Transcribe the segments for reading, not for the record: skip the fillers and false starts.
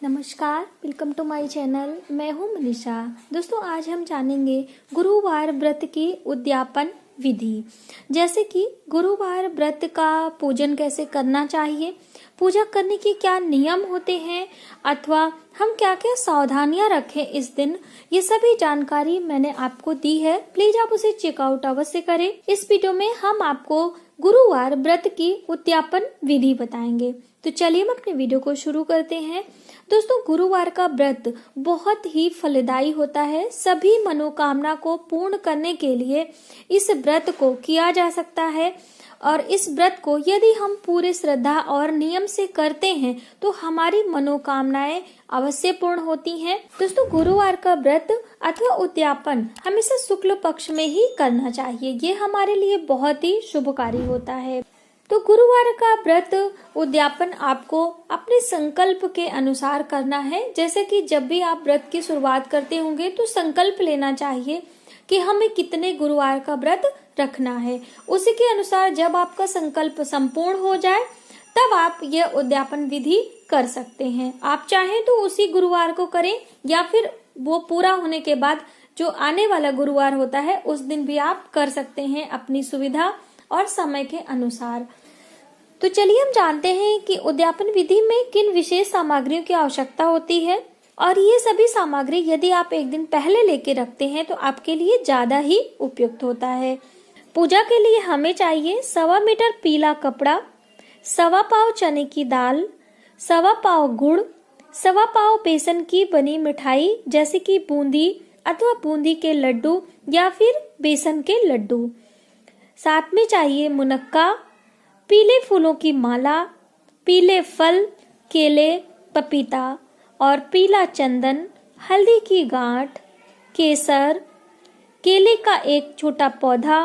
नमस्कार, welcome to my channel. मैं हूं मनीषा। दोस्तों, आज हम जानेंगे गुरुवार व्रत की उद्यापन विधि। जैसे कि गुरुवार व्रत का पूजन कैसे करना चाहिए, पूजा करने के क्या नियम होते हैं अथवा हम क्या क्या सावधानियां रखें इस दिन, ये सभी जानकारी मैंने आपको दी है। प्लीज आप उसे चेकआउट अवश्य करें। इस वीडियो में हम आपको गुरुवार व्रत की उद्यापन विधि बताएंगे। तो चलिए हम अपने वीडियो को शुरू करते हैं। दोस्तों, गुरुवार का व्रत बहुत ही फलदायी होता है। सभी मनोकामना को पूर्ण करने के लिए इस व्रत को किया जा सकता है और इस व्रत को यदि हम पूरे श्रद्धा और नियम से करते हैं तो हमारी मनोकामनाएं अवश्य पूर्ण होती हैं। दोस्तों, गुरुवार का व्रत अथवा उद्यापन हमेशा शुक्ल पक्ष में ही करना चाहिए। ये हमारे लिए बहुत ही शुभकारी होता है। तो गुरुवार का व्रत उद्यापन आपको अपने संकल्प के अनुसार करना है। जैसे कि जब भी आप व्रत की शुरुआत करते होंगे तो संकल्प लेना चाहिए कि हमें कितने गुरुवार का व्रत रखना है। उसी के अनुसार जब आपका संकल्प संपूर्ण हो जाए तब आप यह उद्यापन विधि कर सकते हैं। आप चाहें तो उसी गुरुवार को करें या फिर वो पूरा होने के बाद जो आने वाला गुरुवार होता है उस दिन भी आप कर सकते हैं, अपनी सुविधा और समय के अनुसार। तो चलिए हम जानते हैं कि उद्यापन विधि में किन विशेष सामग्रियों की आवश्यकता होती है। और ये सभी सामग्री यदि आप एक दिन पहले लेके रखते हैं तो आपके लिए ज्यादा ही उपयुक्त होता है। पूजा के लिए हमें चाहिए 1.25 मीटर पीला कपड़ा, 1.25 पाव चने की दाल, 1.25 पाव गुड़, 1.25 पाव बेसन की बनी मिठाई जैसे कि बूंदी अथवा बूंदी के लड्डू या फिर बेसन के लड्डू। साथ में चाहिए मुनक्का, पीले फूलों की माला, पीले फल, केले, पपीता और पीला चंदन, हल्दी की गांठ, केसर, केले का एक छोटा पौधा,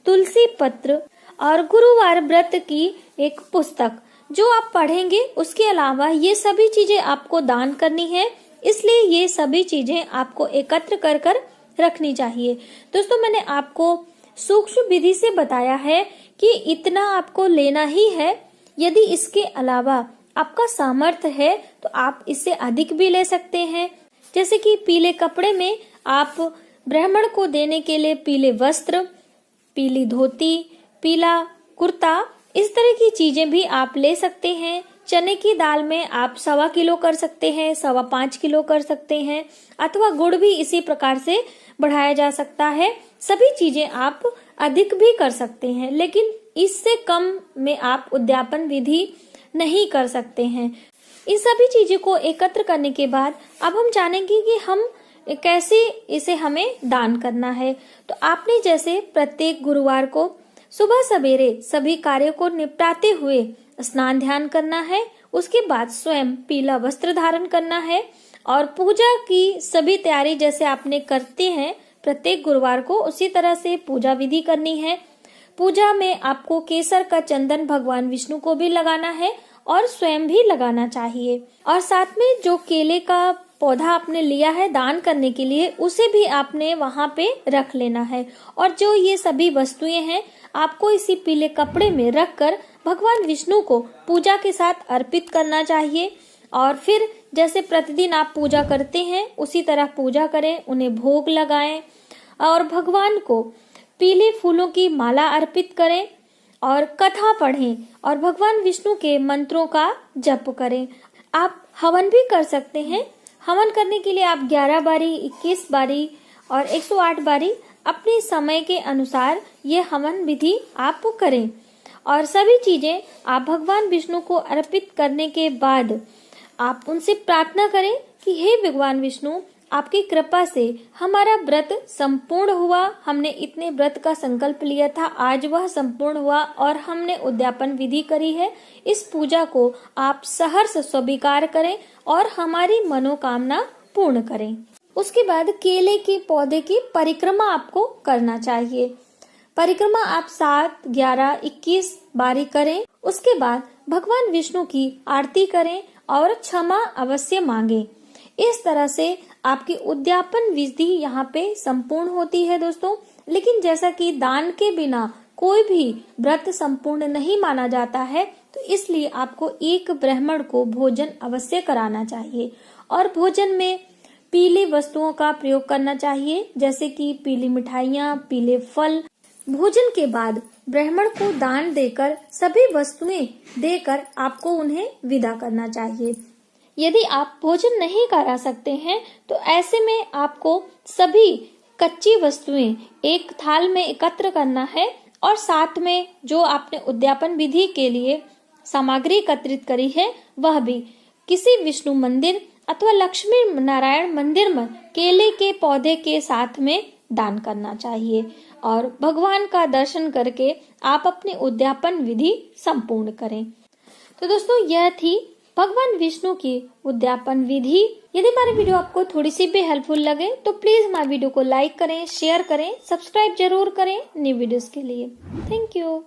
तुलसी पत्र और गुरुवार व्रत की एक पुस्तक जो आप पढ़ेंगे। उसके अलावा ये सभी चीजें आपको दान करनी है, इसलिए ये सभी चीजें आपको एकत्र कर कर रखनी चाहिए। दोस्तों, मैंने आपको सूक्ष्म विधि से बताया है कि इतना आपको लेना ही है। यदि इसके अलावा आपका सामर्थ्य है तो आप इससे अधिक भी ले सकते हैं। जैसे कि पीले कपड़े में आप ब्राह्मण को देने के लिए पीले वस्त्र, पीली धोती, पीला कुर्ता, इस तरह की चीजें भी आप ले सकते हैं। चने की दाल में आप 1.25 किलो कर सकते हैं, 5.25 किलो कर सकते हैं अथवा गुड़ भी इसी प्रकार से बढ़ाया जा सकता है। सभी चीजें आप अधिक भी कर सकते हैं, लेकिन इससे कम में आप उद्यापन विधि नहीं कर सकते हैं। इन सभी चीजों को एकत्र करने के बाद अब हम जानेंगे कि हम कैसे इसे हमें दान करना है। तो आपने जैसे प्रत्येक गुरुवार को सुबह सवेरे सभी कार्यों को निपटाते हुए स्नान ध्यान करना है। उसके बाद स्वयं पीला वस्त्र धारण करना है और पूजा की सभी तैयारी जैसे आपने करते हैं प्रत्येक गुरुवार को, उसी तरह से पूजा विधि करनी है। पूजा में आपको केसर का चंदन भगवान विष्णु को भी लगाना है और स्वयं भी लगाना चाहिए। और साथ में जो केले का पौधा आपने लिया है दान करने के लिए, उसे भी आपने वहां पे रख लेना है। और जो ये सभी वस्तुएं हैं आपको इसी पीले कपड़े में रखकर भगवान विष्णु को पूजा के साथ अर्पित करना चाहिए। और फिर जैसे प्रतिदिन आप पूजा करते हैं उसी तरह पूजा करें, उन्हें भोग लगाएं और भगवान को पीले फूलों की माला अर्पित करें और कथा पढ़ें और भगवान विष्णु के मंत्रों का जप करें। आप हवन भी कर सकते हैं। हवन करने के लिए आप 11 बारी, 21 बारी और 108 बारी अपने समय के अनुसार ये हवन विधि आप करें। और सभी चीजें आप भगवान विष्णु को अर्पित करने के बाद आप उनसे प्रार्थना करें कि हे भगवान विष्णु, आपकी कृपा से हमारा व्रत संपूर्ण हुआ। हमने इतने व्रत का संकल्प लिया था, आज वह संपूर्ण हुआ और हमने उद्यापन विधि करी है। इस पूजा को आप सहर्ष स्वीकार करें और हमारी मनोकामना पूर्ण करें। उसके बाद केले के पौधे की परिक्रमा आपको करना चाहिए। परिक्रमा आप 7, 11, 21 बारी करें। उसके बाद भगवान विष्णु की आरती करें और क्षमा अवश्य मांगे। इस तरह से आपकी उद्यापन विधि यहाँ पे संपूर्ण होती है दोस्तों। लेकिन जैसा कि दान के बिना कोई भी व्रत संपूर्ण नहीं माना जाता है, तो इसलिए आपको एक ब्राह्मण को भोजन अवश्य कराना चाहिए। और भोजन में पीली वस्तुओं का प्रयोग करना चाहिए, जैसे कि पीली मिठाइयाँ, पीले फल। भोजन के बाद ब्राह्मण को दान देकर, सभी वस्तुएं देकर आपको उन्हें विदा करना चाहिए। यदि आप भोजन नहीं करा सकते हैं तो ऐसे में आपको सभी कच्ची वस्तुएं एक थाल में एकत्र करना है और साथ में जो आपने उद्यापन विधि के लिए सामग्री एकत्रित करी है वह भी किसी विष्णु मंदिर अथवा लक्ष्मी नारायण मंदिर में केले के पौधे के साथ में दान करना चाहिए। और भगवान का दर्शन करके आप अपनी उद्यापन विधि संपूर्ण करें। तो दोस्तों, यह थी भगवान विष्णु की उद्यापन विधि। यदि हमारी वीडियो आपको थोड़ी सी भी हेल्पफुल लगे तो प्लीज हमारी वीडियो को लाइक करें, शेयर करें, सब्सक्राइब जरूर करें न्यू वीडियोस के लिए। Thank you.